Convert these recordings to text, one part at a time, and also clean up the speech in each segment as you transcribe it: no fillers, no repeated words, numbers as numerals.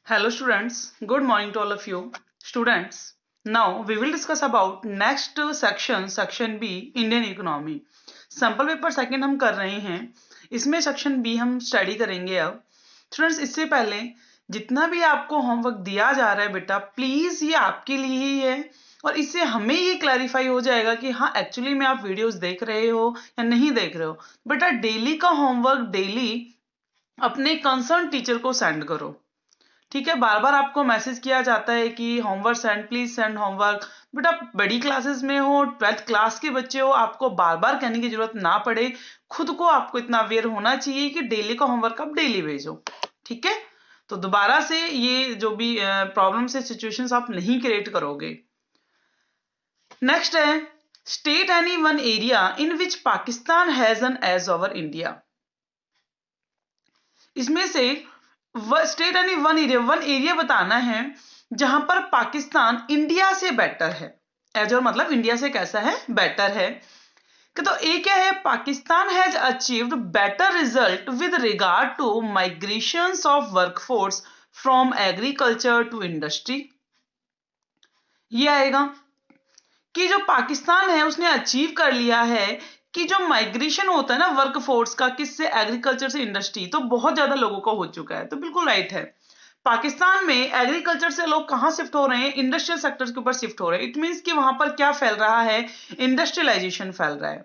Hello students, good morning to all of you. Students, now we will discuss about next section B, Indian economy. Sample paper second हम कर रहे हैं, इसमें section B हम study करेंगे अब. Students, इससे पहले जितना भी आपको होमवर्क दिया जा रहा है बेटा, प्लीज ये आपके लिए ही है और इससे हमें ये क्लैरिफाई हो जाएगा कि हाँ एक्चुअली में आप वीडियोस देख रहे हो या नहीं देख रहे हो. बेटा डेली का होमवर्क डेली अपने कंसर्न टीचर को सेंड करो. ठीक है, बार बार आपको मैसेज किया जाता है कि homework send, please send homework. बेटा बड़ी क्लासेस में हो, 12th क्लास के बच्चे हो, आपको बार बार कहने की जरूरत ना पड़े. खुद को आपको इतना अवेयर होना चाहिए कि डेली का होमवर्क आप डेली भेजो. ठीक है, तो दोबारा से ये जो भी प्रॉब्लम से सिचुएशंस आप नहीं क्रिएट करोगे. नेक्स्ट है, state any one area in which Pakistan has an edge over India. इसमें से स्टेट यानी वन एरिया बताना है जहां पर पाकिस्तान इंडिया से बेटर है. एज और मतलब इंडिया से कैसा है, बेटर है. तो एक क्या है, Pakistan has achieved better result with regard to migrations of workforce from agriculture to industry. ये आएगा कि जो पाकिस्तान है उसने अचीव कर लिया है कि जो माइग्रेशन होता है ना वर्कफोर्स का, किससे, एग्रीकल्चर से इंडस्ट्री, तो बहुत ज्यादा लोगों का हो चुका है. तो बिल्कुल राइट है, पाकिस्तान में एग्रीकल्चर से लोग कहां शिफ्ट हो रहे हैं, इंडस्ट्रियल सेक्टर्स के ऊपर शिफ्ट हो रहे हैं. इट मींस कि वहां पर क्या फैल रहा है, इंडस्ट्रियलाइजेशन फैल रहा है.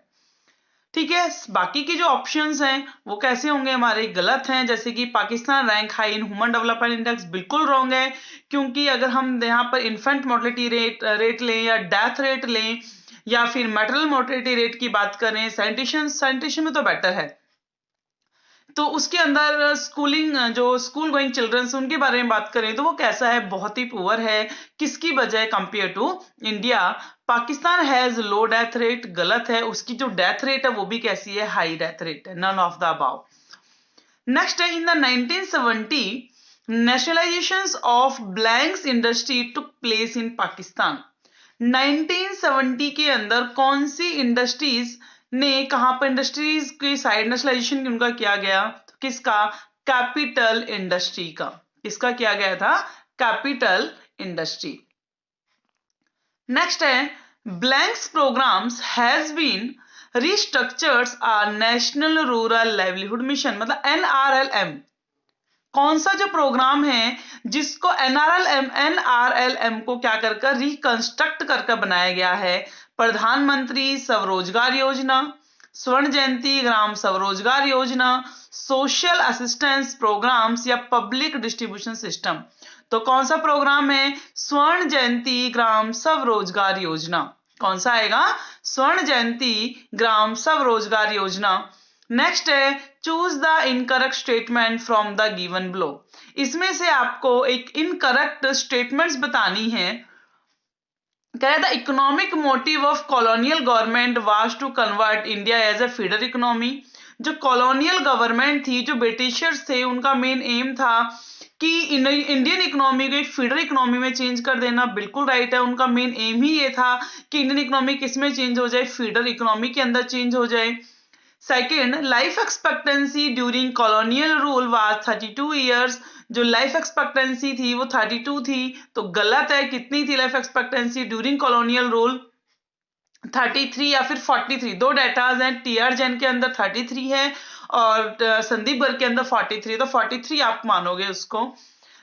ठीक है, बाकी के जो ऑप्शंस हैं वो कैसे होंगे, हमारे गलत हैं. जैसे कि Pakistan rank high in human development index, बिल्कुल रॉन्ग है. क्योंकि अगर हम यहाँ पर इन्फेंट मोर्टेलिटी रेट लें या डेथ रेट लें या फिर मैटरनल मोर्टेलिटी रेट की बात करें, सैनिटेशन में तो बेटर है. तो उसके अंदर स्कूलिंग, जो स्कूल गोइंग चिल्ड्रन उनके बारे में बात करें तो वो कैसा है, बहुत ही पुअर है. किसकी बजाय, compare to India. Pakistan has low death rate, गलत है. उसकी जो डेथ रेट है वो भी कैसी है, हाई डेथ रेट है. None of the above. Next है, in the 1970 nationalization of blanks industry took place in Pakistan. 1970 के अंदर कौन सी इंडस्ट्रीज ने, कहां पर इंडस्ट्रीज की साइड नेशनलाइजेशन उनका किया गया, तो किसका, कैपिटल इंडस्ट्री का. किसका किया गया था, कैपिटल इंडस्ट्री. नेक्स्ट है, blanks programmes has been restructured a National Rural Livelihood Mission, मतलब NRLM. कौन सा जो प्रोग्राम है जिसको NRLM को क्या कर रिकंस्ट्रक्ट कर बनाया गया है, प्रधानमंत्री स्वरोजगार योजना, स्वर्ण जयंती ग्राम स्वरोजगार योजना, सोशल असिस्टेंस प्रोग्राम्स या पब्लिक डिस्ट्रीब्यूशन सिस्टम. तो कौन सा प्रोग्राम है, स्वर्ण जयंती ग्राम स्वरोजगार योजना. कौन सा आएगा, स्वर्ण जयंती ग्राम स्वरोजगार योजना. नेक्स्ट है, choose the incorrect statement from the given below. इसमें से आपको एक इनकरेक्ट स्टेटमेंट्स बतानी है. कह रहा था, economic motive of colonial government was to convert India as a feeder economy. जो कॉलोनियल गवर्नमेंट थी, जो ब्रिटिशर्स थे, उनका मेन एम था कि इंडियन इकोनॉमी को एक फीडर इकोनॉमी में चेंज कर देना. बिल्कुल राइट है, उनका मेन एम ही ये था कि इंडियन इकोनॉमी किसमें चेंज हो जाए, फीडर इकोनॉमी के अंदर चेंज हो जाए. Second, life expectancy during colonial rule was 32 years. जो लाइफ एक्सपेक्टेंसी थी वो 32 थी. तो गलत है, कितनी थी life expectancy during colonial rule, 33 या फिर 43. दो डेटाज हैं, TR जैन के अंदर 33 है और संदीप गर्ग के अंदर 43. तो 43 आप मानोगे उसको.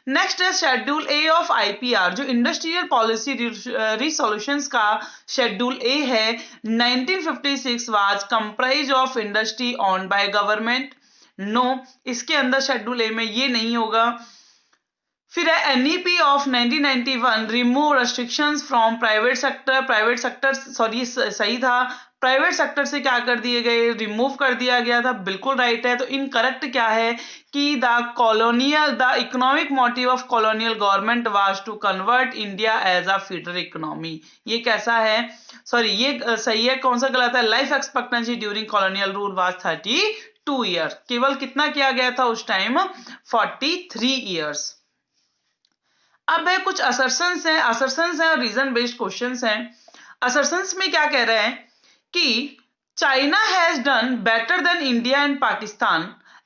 नेक्स्ट है, शेड्यूल ए ऑफ IPR, जो इंडस्ट्रियल पॉलिसी रिसोल्यूशंस का शेड्यूल ए है. 1956 was comprise of industry owned by government. No, इसके अंदर शेड्यूल ए में ये नहीं होगा. फिर है, NEP of 1991 remove restrictions from private sector. Sorry, सही था, प्राइवेट सेक्टर से क्या कर दिए गए, रिमूव कर दिया गया था. बिल्कुल राइट है. तो इनकरेक्ट क्या है कि the economic motive of colonial government was to convert India as a feeder economy. ये कैसा है, सॉरी ये सही है. कौन सा गलत है, life expectancy during colonial rule was 32 year. केवल कितना किया गया था उस टाइम, 43 ईयर्स. अब है कुछ असर्शंस हैं और रीजन बेस्ड क्वेश्चंस हैं. असर्शंस में क्या कह रहे हैं कि China has done better than India and Pakistan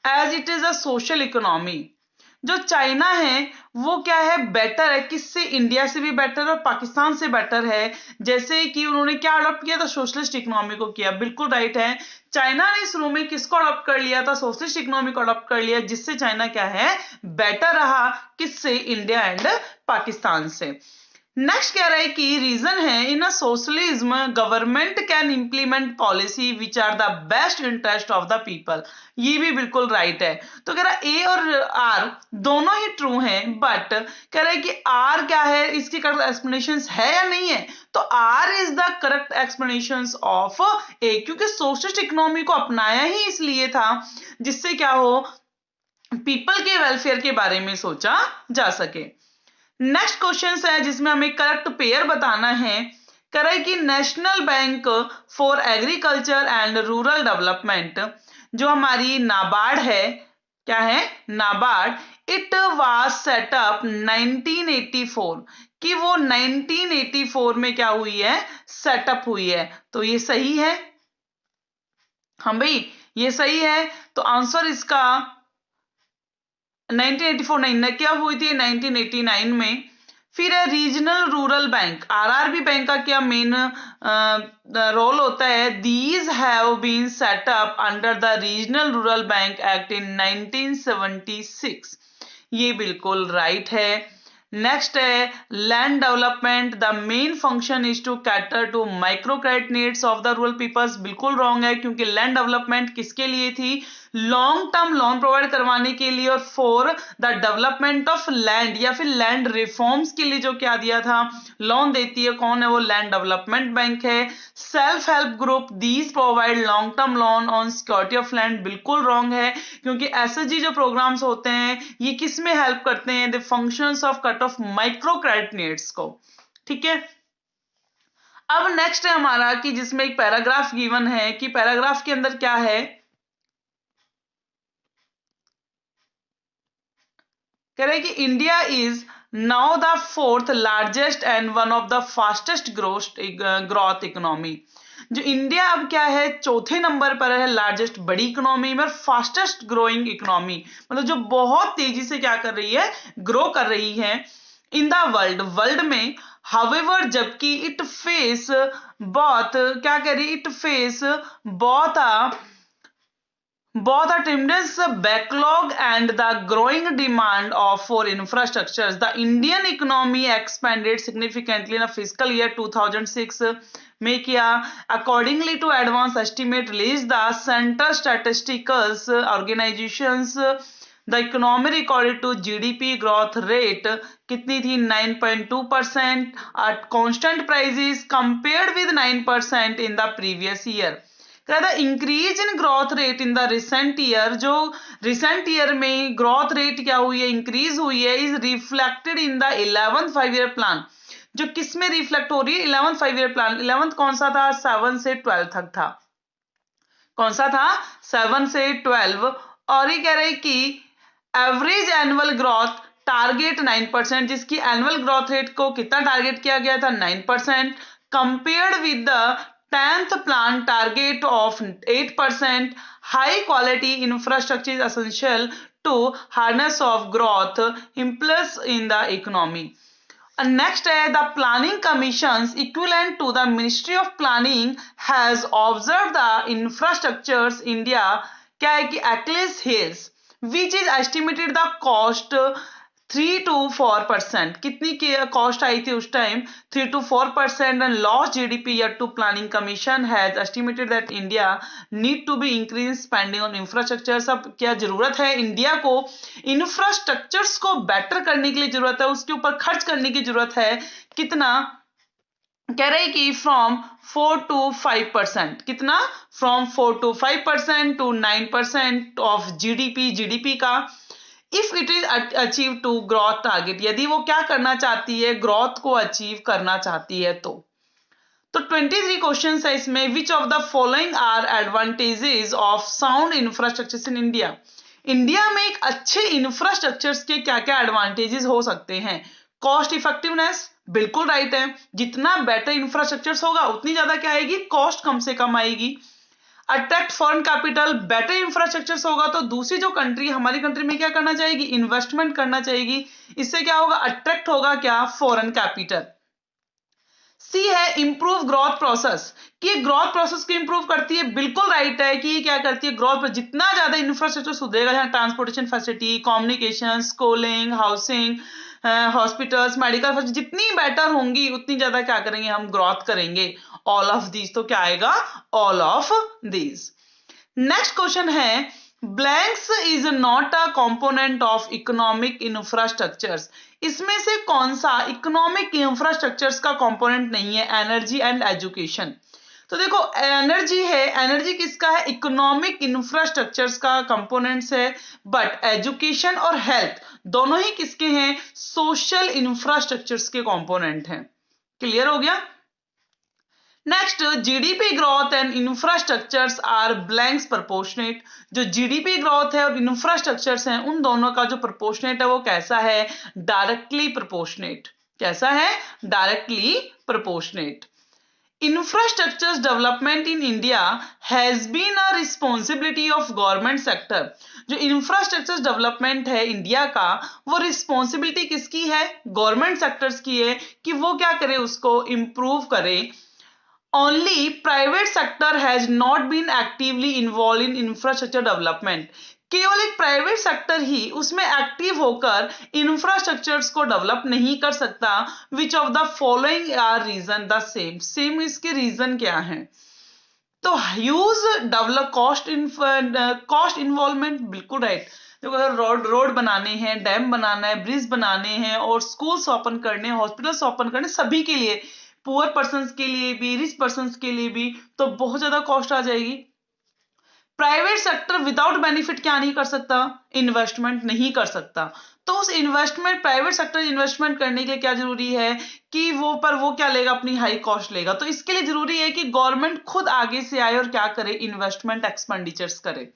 as it is a social economy. जो चाइना है वो क्या है, बेटर है, किससे, इंडिया से भी बेटर और पाकिस्तान से बेटर है। जैसे कि उन्होंने क्या अडॉप्ट किया था, सोशलिस्ट इकोनॉमी को किया, बिल्कुल राइट है। चाइना ने शुरू में किसको अडॉप्ट कर लिया था, सोशलिस्ट इकोनॉमी को अडॉप्ट कर लिया, जिससे चाइना क्या है, बेटर रहा, किससे, इंडिया एंड पाकिस्तान से। नेक्स्ट कह रहा है कि रीजन है in a socialism government can implement policy which are the best interest of the people, ये भी बिल्कुल राइट है। तो कह रहा है ए और आर दोनों ही ट्रू हैं, बट कह रहा है कि आर क्या है, इसकी करेक्ट एक्सप्लेनेशन है या नहीं है, तो R is the correct explanation of A, क्योंकि सोशलिस्ट इकोनॉमी को अपनाया ही इसलिए था जिससे क्या हो, पीपल के वेलफेयर के बारे में सोचा जा सके। नेक्स्ट क्वेश्चन है जिसमें हमें करेक्ट पेयर बताना है। कह रहा है कि national bank for agriculture and rural development, जो हमारी नाबार्ड है, क्या है, नाबार्ड, इट वाज सेटअप 1984, कि वो 1984 में क्या हुई है, सेटअप हुई है। तो ये सही है, हाँ भाई ये सही है। तो आंसर इसका 1984 नहीं, क्या हुई थी 1989 में। फिर है regional rural bank, RRB bank का क्या मेन रोल होता है, these have been set up under the regional rural bank act in 1976, ये बिल्कुल राइट है। नेक्स्ट है land development, the main function is to cater to micro credit needs of the rural peoples, बिल्कुल wrong है, क्योंकि land development किसके लिए थी, लॉन्ग टर्म लोन प्रोवाइड करवाने के लिए और for the development of land या फिर लैंड रिफॉर्म्स के लिए जो क्या दिया था, लोन देती है, कौन है वो, लैंड डेवलपमेंट बैंक है। Self help group, these provide long term loan on security of land, बिल्कुल रॉन्ग है, क्योंकि एसएचजी जो प्रोग्राम्स होते हैं ये किस में हेल्प करते हैं, the functions of cut off micro credit needs को, ठीक है। अब नेक्स्ट है हमारा कि जिसमें एक पैराग्राफ गिवन है, कि पैराग्राफ के अंदर क्या है, कह रहे हैं कि India is now the fourth largest and one of the fastest growth economy, जो इंडिया अब क्या है, चौथे नंबर पर है, लार्जेस्ट बड़ी इकोनॉमी में, फास्टेस्ट ग्रोइंग इकोनॉमी, मतलब जो बहुत तेजी से क्या कर रही है, ग्रो कर रही है इन द वर्ल्ड, वर्ल्ड में। हाउएवर जबकि इट फेस बहुत, क्या कह रही, it face both a tremendous backlog and the growing demand for infrastructures. The Indian economy expanded significantly in a fiscal year 2006 में किया, accordingly to advance estimate released the Central Statistical Organizations, the economy recorded to GDP growth rate कितनी थी, 9.2% at constant prices compared with 9% in the previous year। The increase in growth rate in the recent year, जो recent year में growth rate क्या हुई है, increase हुई है, is reflected in the 11th 5 year plan, जो किस में रिफ्लेक्ट हो रही है, 11th 5 ईयर प्लान। 11th कौन सा था, 7 से 12 तक था, कौन सा था, 7 से 12। और ये कह रहे हैं कि एवरेज एनुअल ग्रोथ टारगेट 9%, जिसकी एनुअल ग्रोथ रेट को कितना टारगेट किया गया था, 9%, compared with the 10th plan target of 8%. High quality infrastructure is essential to harness of growth impulse in the economy. And next है the planning commissions equivalent to the Ministry of Planning has observed the infrastructures India, क्या है कि Achilles Hills, which is estimated the cost 3 to 4%, कितनी की cost आई थी उस time, 3 to 4%, and loss GDP yet to planning commission has estimated that India need to be increase spending on infrastructure. सब क्या जरूरत है, इंडिया को इंफ्रास्ट्रक्चर्स को बेटर करने के लिए जरूरत है, उसके ऊपर खर्च करने की जरूरत है, कितना, कह रहे कि फ्रॉम 4 to 5%, कितना, from 4 to 5% to 9% of GDP का, if it is achieve to growth target, यदि वो क्या करना चाहती है, ग्रोथ को अचीव करना चाहती है। तो 23 क्वेश्चंस है इसमें, which of the following are advantages of sound infrastructure in India, India में एक अच्छे इंफ्रास्ट्रक्चर्स के क्या क्या एडवांटेजेस हो सकते हैं। कॉस्ट इफेक्टिवनेस, बिल्कुल राइट है, जितना बेटर इंफ्रास्ट्रक्चर होगा उतनी ज्यादा क्या आएगी, कॉस्ट कम से कम आएगी। Attract foreign capital, better infrastructure होगा तो दूसरी जो कंट्री, हमारी कंट्री में क्या करना चाहेगी, इन्वेस्टमेंट करना चाहेगी। इससे क्या होगा, अट्रैक्ट होगा क्या, फॉरेन कैपिटल। सी है इंप्रूव ग्रोथ प्रोसेस, कि ग्रोथ प्रोसेस को इंप्रूव करती है, बिल्कुल राइट है कि ये क्या करती है, ग्रोथ पर जितना ज्यादा इंफ्रास्ट्रक्चर सुधरेगा, जहाँ transportation facility, communication, schooling, housing, hospitals, medical facility जितनी बेटर होंगी उतनी ज्यादा क्या करेंगे, हम ग्रोथ करेंगे। ऑल ऑफ दीज, तो क्या आएगा, all of these. Next question है, blanks is not a component of economic infrastructures. इसमें से कौन सा इकोनॉमिक इंफ्रास्ट्रक्चर्स का कंपोनेंट नहीं है, एनर्जी एंड एजुकेशन। तो देखो एनर्जी है, एनर्जी किसका है, इकोनॉमिक इंफ्रास्ट्रक्चर्स का कंपोनेंट्स है, बट एजुकेशन और हेल्थ दोनों ही किसके हैं, सोशल इंफ्रास्ट्रक्चर्स के कंपोनेंट हैं। क्लियर हो गया। Next, GDP growth and infrastructures are blanks proportionate. जो जीडीपी ग्रोथ है और इंफ्रास्ट्रक्चर्स हैं उन दोनों का जो प्रोपोर्शनेट है वो कैसा है, डायरेक्टली प्रोपोर्शनेट। कैसा है, directly proportionate. Infrastructure development in India has been a responsibility of government sector. जो इंफ्रास्ट्रक्चर डेवलपमेंट है इंडिया का, वो रिस्पॉन्सिबिलिटी किसकी है, गवर्नमेंट सेक्टर्स की है, कि वो क्या करे, उसको इंप्रूव करे। Only private sector has not been actively involved in infrastructure development. केवल एक प्राइवेट सेक्टर ही उसमें एक्टिव होकर इंफ्रास्ट्रक्चर्स को डेवलप नहीं कर सकता। Which of the following are reason the same, same इसके रीजन क्या है, तो ह्यूज डेवलप कॉस्ट इन्वॉल्वमेंट, बिल्कुल राइट। देखो अगर रोड बनाने हैं, डैम बनाना है, ब्रिज बनाने हैं और स्कूल्स ओपन करने, हॉस्पिटल्स ओपन करने, सभी के लिए, पुअर पर्संस के लिए भी, रिच पर्संस के लिए भी, तो बहुत ज्यादा कॉस्ट आ जाएगी। प्राइवेट सेक्टर विदाउट बेनिफिट क्या नहीं कर सकता, इन्वेस्टमेंट नहीं कर सकता। तो उस इन्वेस्टमेंट, प्राइवेट सेक्टर इन्वेस्टमेंट करने के लिए क्या जरूरी है कि वो क्या लेगा, अपनी हाई कॉस्ट लेगा। तो इसके लिए जरूरी है कि गवर्नमेंट खुद आगे से आए और क्या करे, इन्वेस्टमेंट एक्सपेंडिचर्स करे।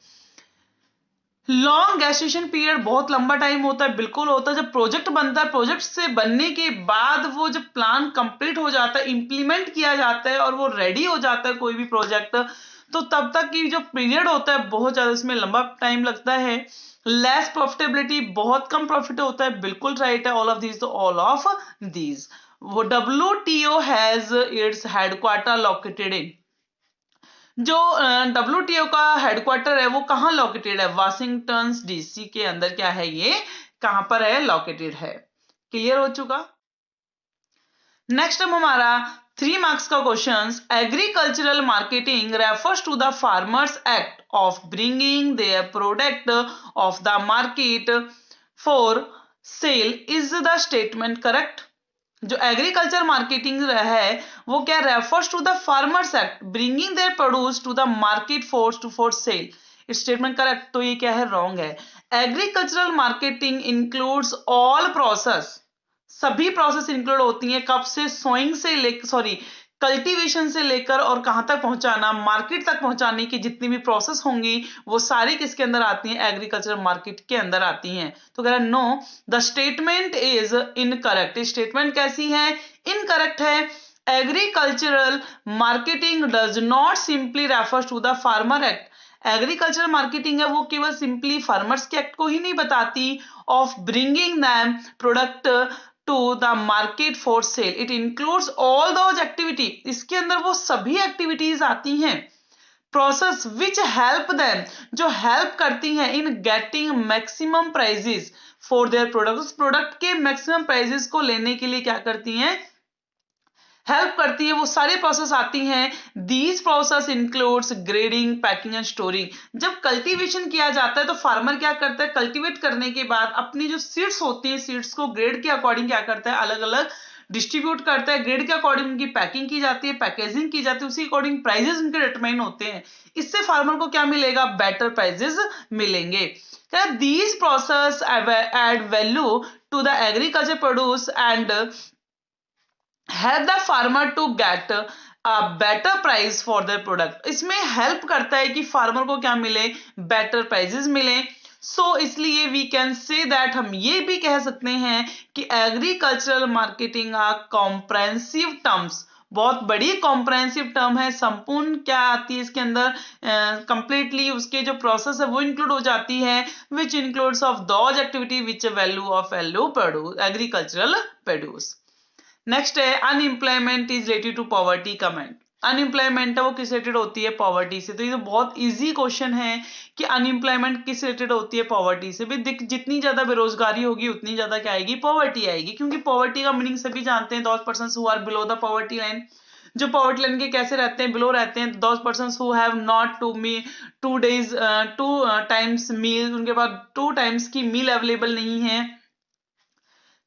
लॉन्ग गेस्टेशन पीरियड, बहुत लंबा टाइम होता है, बिल्कुल होता है। जब प्रोजेक्ट बनता है, प्रोजेक्ट से बनने के बाद वो जब प्लान कंप्लीट हो जाता है, इंप्लीमेंट किया जाता है और वो रेडी हो जाता है कोई भी प्रोजेक्ट, तो तब तक की जो पीरियड होता है बहुत ज्यादा, उसमें लंबा टाइम लगता है। लेस प्रॉफिटेबिलिटी, बहुत कम प्रॉफिट होता है, बिल्कुल राइट है, ऑल ऑफ दीज, तो ऑल ऑफ दीज। वो WTO has its headquarter located in, जो WTO का हेडक्वार्टर है वो कहाँ लोकेटेड है, वाशिंगटन DC के अंदर क्या है, ये कहां पर है, लोकेटेड है। क्लियर हो चुका। नेक्स्ट अब हमारा 3 मार्क्स का question, agricultural marketing refers to the farmers act of bringing their product of the market for sale, is the statement correct. जो एग्रीकल्चर मार्केटिंग है वो क्या, refers to the farmers act bringing their produce to the market for sale, statement correct. तो ये क्या है, wrong है। Agricultural marketing includes all process, सभी प्रोसेस इंक्लूड होती हैं, कब से, सोइंग से लेकर, कल्टीवेशन से लेकर और कहां तक पहुंचाना, मार्केट तक पहुंचाने की जितनी भी प्रोसेस होंगी वो सारी किसके अंदर आती हैं, एग्रीकल्चर मार्केट के अंदर आती हैं। तो कह रहा है no, the statement is incorrect. Statement कैसी है, इनकरेक्ट है। Agricultural marketing does not simply refers to the farmer act. Agriculture marketing है वो केवल सिंपली फार्मर्स के एक्ट को ही नहीं बताती, of bringing them product to the market for sale, it includes all those activity, इसके अंदर वो सभी एक्टिविटीज आती हैं, प्रोसेस विच हेल्प देम, जो हेल्प करती हैं in getting maximum prices for their product, उस प्रोडक्ट के मैक्सिमम प्राइजेस को लेने के लिए क्या करती हैं, हेल्प करती है, वो सारे प्रोसेस आती हैं। These process includes grading, packing and storing. जब कल्टीवेशन किया जाता है तो फार्मर क्या करता है, कल्टीवेट करने के बाद अपनी जो सीड्स होती है, सीड्स को ग्रेड के अकॉर्डिंग क्या करता है, अलग अलग डिस्ट्रीब्यूट करता है, ग्रेड के अकॉर्डिंग उनकी पैकिंग की जाती है, पैकेजिंग की जाती है, उसी अकॉर्डिंग प्राइजेस उनके डिटरमाइन होते हैं। इससे फार्मर को क्या मिलेगा, बेटर प्राइजेस मिलेंगे। These process add value to the agriculture produce and help the farmer to get a better price for their product। इसमें हेल्प करता है कि फार्मर को क्या मिले, बेटर प्राइजेस मिले। इसलिए वी कैन से दैट, हम ये भी कह सकते हैं कि agricultural marketing are comprehensive terms, बहुत बड़ी कॉम्प्रहेंसिव टर्म है। संपूर्ण क्या आती है इसके अंदर, कंप्लीटली उसके जो प्रोसेस है वो इंक्लूड हो जाती है, which includes of those activity which value of agricultural produce. Next है unemployment is related to poverty comment. Unemployment है वो किस रिलेटेड होती है, पॉवर्टी से। तो ये तो बहुत इजी क्वेश्चन है कि अनएम्प्लॉयमेंट किस रिलेटेड होती है, पॉवर्टी से भी। जितनी ज्यादा बेरोजगारी होगी उतनी ज्यादा क्या आएगी, पॉवर्टी आएगी, क्योंकि पॉवर्टी का मीनिंग सभी जानते हैं, those persons who are below the poverty line. जो पॉवर्टी लाइन के कैसे रहते हैं, बिलो रहते हैं, those persons who have not two times meal, उनके पास 2 टाइम्स की मील अवेलेबल नहीं है,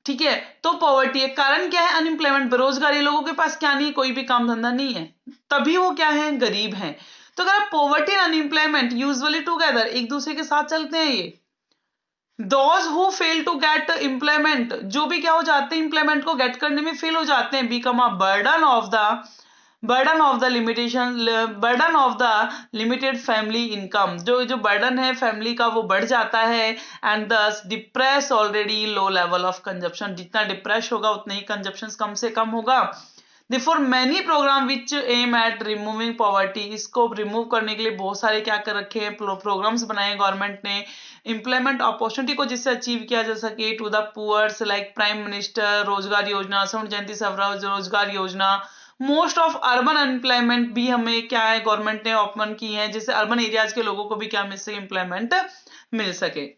ठीक है, तो पॉवर्टी है। कारण क्या है, अनएम्प्लॉयमेंट, बेरोजगारी, लोगों के पास क्या नहीं है, कोई भी काम धंधा नहीं है, तभी वो क्या है, गरीब हैं। तो अगर पॉवर्टी और अनएम्प्लॉयमेंट यूजुअली टुगेदर, एक दूसरे के साथ चलते हैं ये। Those who fail to get employment, जो भी क्या हो जाते हैं, एम्प्लॉयमेंट को गेट करने में फेल हो जाते हैं, become a burden of the limited family income, जो बर्डन है फैमिली का वो बढ़ जाता है, एंड दस depress already low level of consumption, जितना डिप्रेस होगा उतने ही कंजप्शन कम से कम होगा। Therefore many प्रोग्राम विच एम एट रिमूविंग पॉवर्टी, इसको रिमूव करने के लिए बहुत सारे क्या कर रखे हैं, प्रोग्राम्स बनाए गवर्नमेंट ने, एम्प्लॉयमेंट अपॉर्चुनिटी को जिससे अचीव किया जा सके to the poors, like prime minister Rozgar Yojana, स्वर्ण जयंती स्वराज रोजगार योजना। मोस्ट ऑफ अर्बन अनएम्प्लॉयमेंट भी हमें क्या है, गवर्नमेंट ने ओपन की है, जिससे अर्बन एरियाज के लोगों को भी क्या मिल सके, एम्प्लॉयमेंट मिल सके।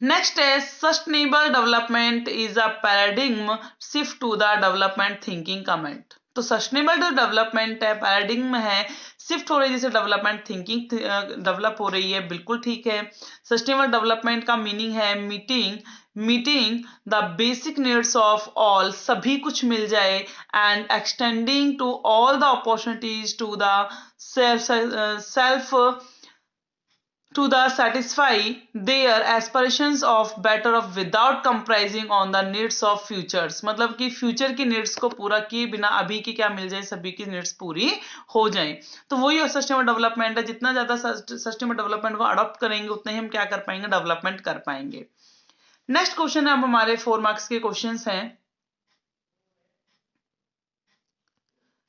नेक्स्ट है sustainable development is a paradigm shift to the development thinking comment. तो सस्टेनेबल जो डेवलपमेंट है, पैराडिग्म है, शिफ्ट हो रही है, जैसे डेवलपमेंट थिंकिंग डेवलप हो रही है, बिल्कुल ठीक है। सस्टेनेबल डेवलपमेंट का मीनिंग है meeting the basic needs of all, सभी कुछ मिल जाए, and extending to all the opportunities to the self to the satisfy their aspirations of better of without comprising on the needs of futures, मतलब कि future की needs को पूरा किए बिना अभी की क्या मिल जाए, सभी की नीड्स पूरी हो जाए। तो वही सस्टेनेबल डेवलपमेंट है, जितना ज्यादा सस्टेनेबल डेवलपमेंट को अडॉप्ट करेंगे उतने ही हम क्या कर पाएंगे, डेवलपमेंट कर पाएंगे। नेक्स्ट क्वेश्चन है, अब हमारे 4 मार्क्स के क्वेश्चन हैं,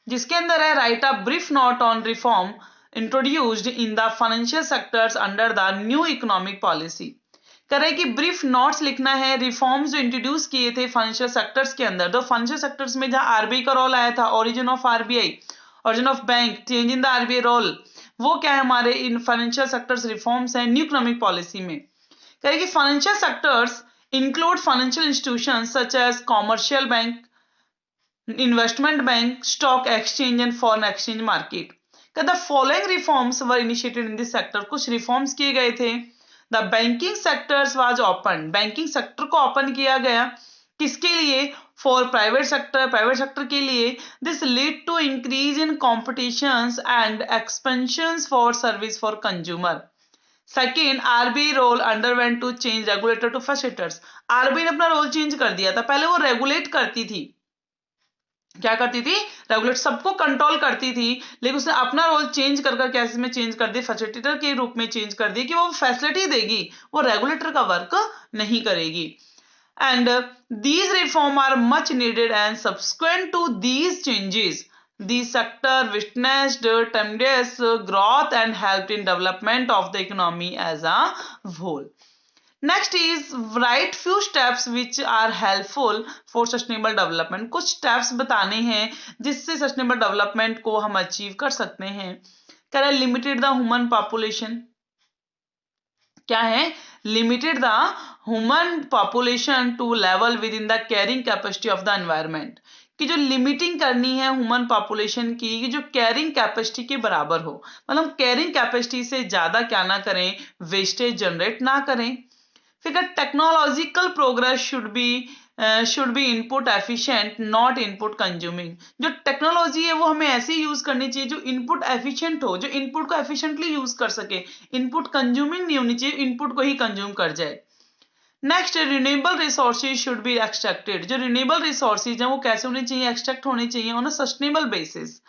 जिसके अंदर है right a brief note on reform introduced in the financial sectors under the new economic policy। करें कि ब्रीफ नोट्स लिखना है, रिफॉर्म्स जो इंट्रोड्यूस किए थे फाइनेंशियल सेक्टर्स के अंदर। तो फाइनेंशियल सेक्टर्स में जहां आरबीआई का रोल आया था, origin of RBI, origin of bank, change in the RBI role, वो क्या है हमारे इन फाइनेंशियल सेक्टर्स रिफॉर्म्स है न्यू इकोनॉमिक पॉलिसी में। करें कि financial sectors include financial institutions such as commercial bank, investment bank, stock exchange and foreign exchange market. The following reforms were initiated in this sector, कुछ reforms किए गए थे। The banking sectors was opened, banking sector को open किया गया, किसके लिए, for private sector के लिए। This lead to increase in competitions and expansions for service for consumer. Second, RBI role underwent to change regulator to facilitators. RBI ने अपना role change कर दिया था, पहले वो रेगुलेट करती थी, क्या करती थी, रेगुलेट, सबको कंट्रोल करती थी, लेकिन उसने अपना रोल चेंज कर कैसे में चेंज कर दिया, फैसिलिटेटर के रूप में चेंज कर दिया, कि वो फैसिलिटी देगी, वो रेगुलेटर का वर्क नहीं करेगी। And these reform are much needed, and subsequent to these changes the sector witnessed tremendous growth and helped in development of the economy as a whole। Next is right few steps which are helpful for sustainable development. कुछ steps बताने हैं जिससे sustainable development को हम achieve कर सकते हैं। क्या है, लिमिटेड द ह्यूमन पॉपुलेशन, क्या है, limited the human population to level within the carrying capacity of the environment, कि जो लिमिटिंग करनी है ह्यूमन पॉपुलेशन की, कि जो कैरिंग कैपेसिटी के बराबर हो, मतलब कैरिंग कैपेसिटी से ज्यादा क्या ना करें, वेस्टेज जनरेट ना करें। फिर technological progress should be input efficient not input consuming. जो टेक्नोलॉजी है वो हमें ऐसी यूज करनी चाहिए जो इनपुट एफिशिएंट हो, जो इनपुट को एफिशिएंटली यूज कर सके, इनपुट कंज्यूमिंग नहीं होनी चाहिए, इनपुट को ही कंज्यूम कर जाए। Next, renewable resources should be extracted. जो रिन्यूएबल रिसोर्सेज हैं वो कैसे होने चाहिए, एक्सट्रैक्ट होने चाहिए ऑन अ सस्टेनेबल बेसिस।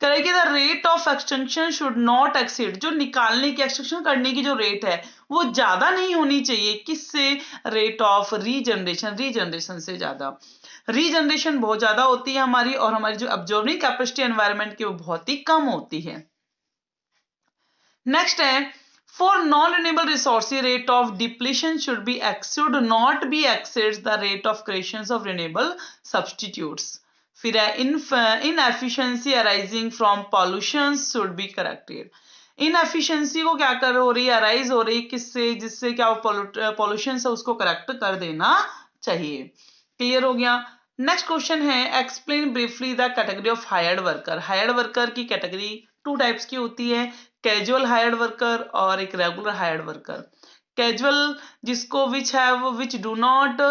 करेगी the rate of extraction should not exceed, जो निकालने की, एक्सट्रैक्शन करने की जो रेट है वो ज्यादा नहीं होनी चाहिए, किससे, रेट ऑफ रीजनरेशन से ज्यादा। रीजनरेशन बहुत ज्यादा होती है हमारी, और हमारी जो ऑब्जर्विंग कैपेसिटी एनवायरनमेंट की वो बहुत ही कम होती है। नेक्स्ट है, for non renewable resources rate of depletion should not be exceeds the rate of creation of renewable substitutes. फिर है, inefficiency arising from pollution should be corrected. Inefficiency को क्या कर हो रही है, अराइज हो रही किससे, जिससे क्या पॉल्यूशन से उसको करेक्ट कर देना चाहिए। क्लियर हो गया। नेक्स्ट क्वेश्चन है, explain briefly the category of hired worker. Hired worker की कैटेगरी टू टाइप्स की होती है, कैजुअल हायर्ड वर्कर और एक रेगुलर हायर्ड वर्कर। कैजुअल जिसको which do not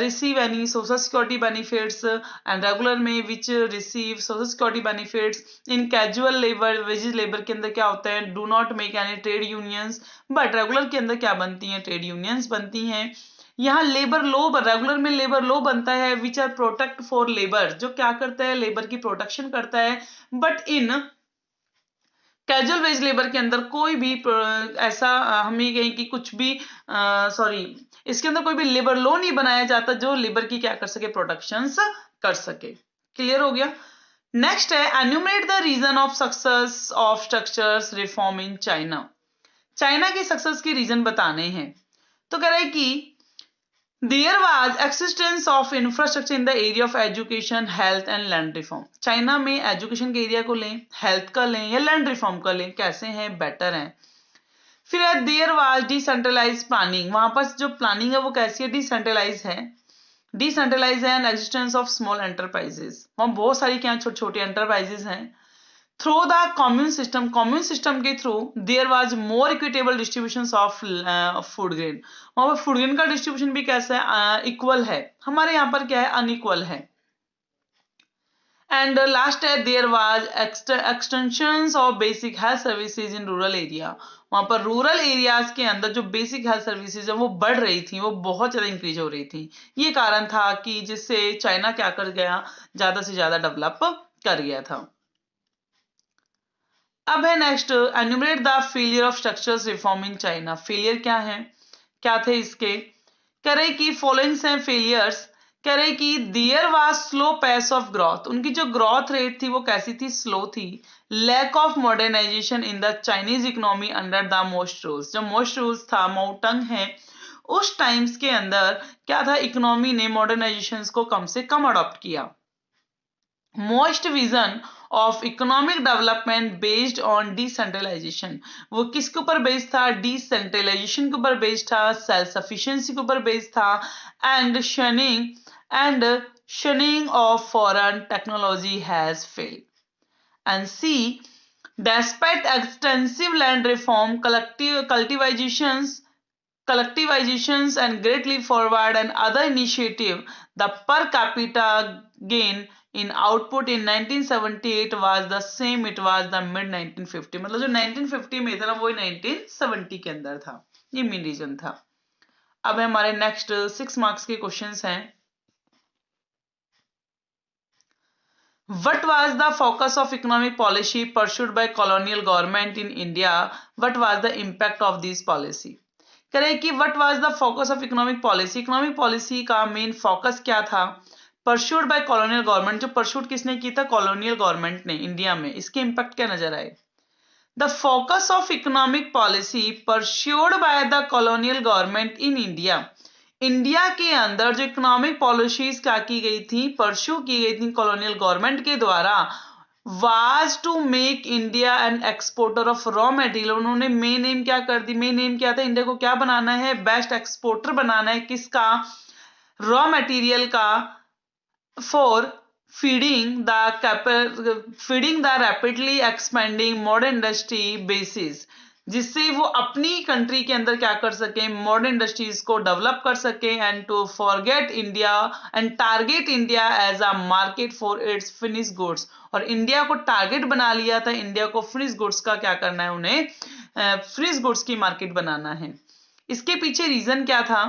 receive any social security benefits, and regular में which receive social security benefits. In casual labour wages labour के अंदर क्या होता है, do not make any trade unions, but regular के अंदर क्या बनती हैं, ट्रेड यूनियंस बनती हैं। यहाँ लेबर लॉ, रेगुलर में लेबर लॉ बनता है which are protect for labour, जो क्या करता है, लेबर की प्रोटेक्शन करता है। But in casual wage labour के अंदर कोई भी ऐसा हम ये कहें कि कुछ भी इसके अंदर कोई भी लेबर लॉ नहीं बनाया जाता जो लेबर की क्या कर सके, प्रोटेक्शंस कर सके। क्लियर हो गया। नेक्स्ट है, enumerate the reason of success of structures reform in China. China की सक्सेस के रीजन बताने हैं। तो कह रहा है कि There was existence of infrastructure in the area of education, health and land reform. China में एजुकेशन के एरिया को लें, हेल्थ का लें या लैंड रिफॉर्म का लें, कैसे हैं, बेटर हैं। फिर है देयर वाज डिसेंट्रलाइज प्लानिंग, वहां पर जो प्लानिंग है वो कैसी है, डिसेंट्रलाइज है। डिसेंट्रलाइज है and existence of small enterprises, वहां बहुत सारी क्या छोटे छोटे एंटरप्राइजेस हैं। थ्रू द कम्यून सिस्टम के through their was more equitable distribution of food grain, वहां पर फूड ग्रेन का डिस्ट्रीब्यूशन भी कैसा है, इक्वल है। हमारे यहाँ पर क्या है, अनइक्वल है। एंड लास्ट है, there was extensions of basic health services in rural area, वहां पर रूरल एरियाज के अंदर जो बेसिक हेल्थ सर्विसेज है वो बढ़ रही थी, वो बहुत ज्यादा इंक्रीज हो रही थी। ये कारण था कि जिससे चाइना क्या कर गया, ज्यादा से ज्यादा डेवलप कर गया था। अब है next, enumerate the failure of structures reform in China. Failure क्या है, क्या थे इसके, कह रहे कि फॉलोइंग्स हैं फेलियर्स। कह रहे कि there was slow pace of growth, उनकी जो ग्रोथ रेट थी वो कैसी थी, स्लो थी। Lack of modernisation in the Chinese economy under the most rules, जो मोस्ट रूल्स था, माउटंग है, उस टाइम्स के अंदर क्या था, इकोनॉमी ने मॉडर्नाइजेशन को कम से कम अडॉप्ट किया। Most vision of economic development based on decentralisation, वो किसके ऊपर बेस्ड था, डिसेंट्रलाइजेशन के ऊपर बेस्ड था, सेल्फ सफिशिएंसी के ऊपर बेस्ड था, and shunning of foreign technology has failed. And C, despite extensive land reform, collectivizations and Great Leap Forward and other initiative, the per capita gain in output in 1978 was the same it was the mid 1950, मतलब जो 1950 में था ना वो 1970 के अंदर था। ये मेन रीजन था। अब हमारे नेक्स्ट 6 मार्क्स के क्वेश्चंस हैं। What was the focus of economic policy pursued by colonial government in India? What was the impact of this policy? करें कि what was the focus of economic policy? Economic policy का main focus क्या था, pursued bye colonial government, जो pursued किसने की था, colonial government ने इंडिया में। इसके इंपैक्ट क्या नजर आए, the focus of economic policy pursued by the colonial government in India, India के अंदर जो इकोनॉमिक पॉलिसीज क्या की गई थी, परस्यू की गई थी कॉलोनियल गवर्नमेंट के द्वारा, was to make India an exporter of raw material. उन्होंने मेन एम क्या कर दी, मेन एम क्या था, इंडिया को क्या बनाना है, बेस्ट एक्सपोर्टर बनाना है, किसका, रॉ मटेरियल का, for feeding the rapidly expanding modern industry basis, जिससे वो अपनी कंट्री के अंदर क्या कर सके, मॉडर्न इंडस्ट्रीज को डेवलप कर सके, and to forget India and target India as a market for its finish goods. और इंडिया को टारगेट बना लिया था, इंडिया को फिनिश गुड्स का क्या करना है, उन्हें फिनिश गुड्स की मार्केट बनाना है। इसके पीछे रीजन क्या था,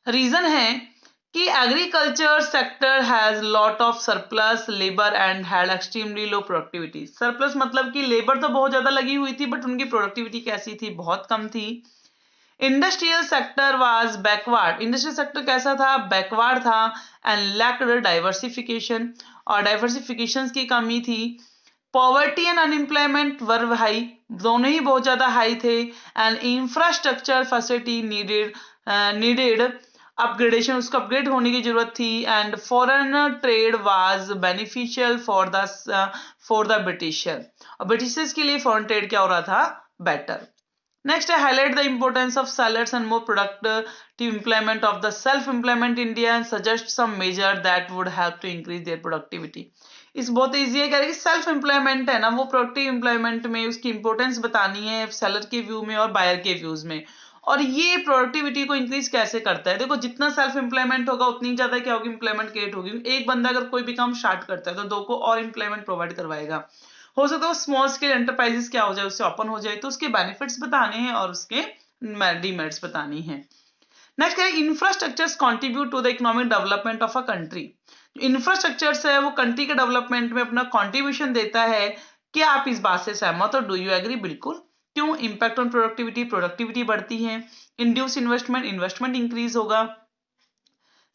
रीजन है कि agriculture sector has lot of surplus labour and had extremely low productivity. Surplus मतलब कि लेबर तो बहुत ज्यादा लगी हुई थी बट उनकी प्रोडक्टिविटी कैसी थी, बहुत कम थी। Industrial sector was backward, industrial sector कैसा था, बैकवर्ड था, एंड लैक्ड डाइवर्सिफिकेशन, और डाइवर्सिफिकेशन की कमी थी। Poverty and unemployment were high, दोनों ही बहुत ज्यादा हाई थे, and infrastructure facility needed upgradation, उसको अपग्रेड होने की जरूरत थी, and foreign trade was beneficial for the britisher, और ब्रिटिशर्स के लिए फॉरेन ट्रेड क्या हो रहा था, better. Next, I highlight the importance of salaries and more productive employment of the self-employment India and suggest some measure that would help to increase their productivity. इस बहुत easy है, कह रहे कि सेल्फ एम्प्लॉयमेंट है ना, वो प्रोडक्टिव एम्प्लॉयमेंट में उसकी इंपॉर्टेंस बतानी है सेलर के व्यू में और बायर के व्यूज में। और ये प्रोडक्टिविटी को इंक्रीज कैसे करता है, देखो जितना सेल्फ एम्प्लॉयमेंट होगा उतनी ज्यादा क्या होगी, एम्प्लॉयमेंट क्रिएट होगी। एक बंदा अगर कोई भी काम स्टार्ट करता है तो दो को और एम्प्लॉयमेंट प्रोवाइड करवाएगा। हो सकता है स्मॉल स्केल एंटरप्राइजेस क्या हो जाए, उससे ओपन हो जाए, तो उसके बेनिफिट्स बताने हैं और उसके डीमेरिट्स बतानी है। नेक्स्ट है infrastructures contribute to the economic development of a country. Infrastructures है वो कंट्री के डेवलपमेंट में अपना कंट्रीब्यूशन देता है। क्या आप इस बात से सहमत हो, डू यू एग्री? बिल्कुल। क्यों? इंपैक्ट ऑन प्रोडक्टिविटी, प्रोडक्टिविटी बढ़ती है। इंड्यूस इन्वेस्टमेंट, इन्वेस्टमेंट इंक्रीज होगा।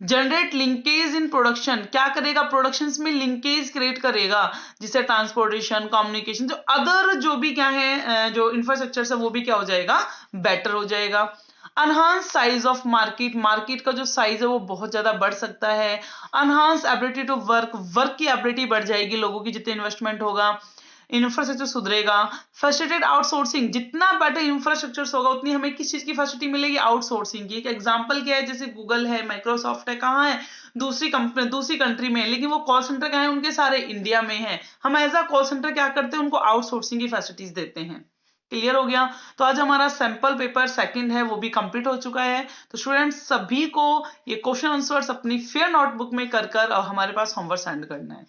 जनरेट लिंकेज इन प्रोडक्शन, क्या करेगा, प्रोडक्शन में लिंकेज क्रिएट करेगा, जिससे ट्रांसपोर्टेशन, कम्युनिकेशन, जो अदर जो भी क्या है जो इंफ्रास्ट्रक्चर है वो भी क्या हो जाएगा, बेटर हो जाएगा। अनहांस साइज ऑफ मार्केट, मार्केट का जो साइज है वो बहुत ज्यादा बढ़ सकता है। अनहांस एबिलिटी टू वर्क, वर्क की एबिलिटी बढ़ जाएगी लोगों की जितने इन्वेस्टमेंट होगा। इंफ्रास्ट्रक्चर सुधरेगा। फैसिलिटेट आउटसोर्सिंग, जितना बेटर इंफ्रास्ट्रक्चर होगा उतनी हमें किस चीज की फैसिलिटी मिलेगी, आउटसोर्सिंग की। एक एग्जांपल क्या है, जैसे गूगल है, माइक्रोसॉफ्ट है, कहाँ है, दूसरी कंपनी दूसरी कंट्री में है, लेकिन वो कॉल सेंटर कहाँ है, उनके सारे इंडिया में है। हम एज अ कॉल सेंटर क्या करते हैं, उनको आउटसोर्सिंग की फैसिलिटीज देते हैं। क्लियर हो गया? तो आज हमारा सैंपल पेपर सेकंड है वो भी कंप्लीट हो चुका है। तो स्टूडेंट्स सभी को ये क्वेश्चन आंसर्स अपनी फेयर नोटबुक में कर और हमारे पास होमवर्क सेंड करना है।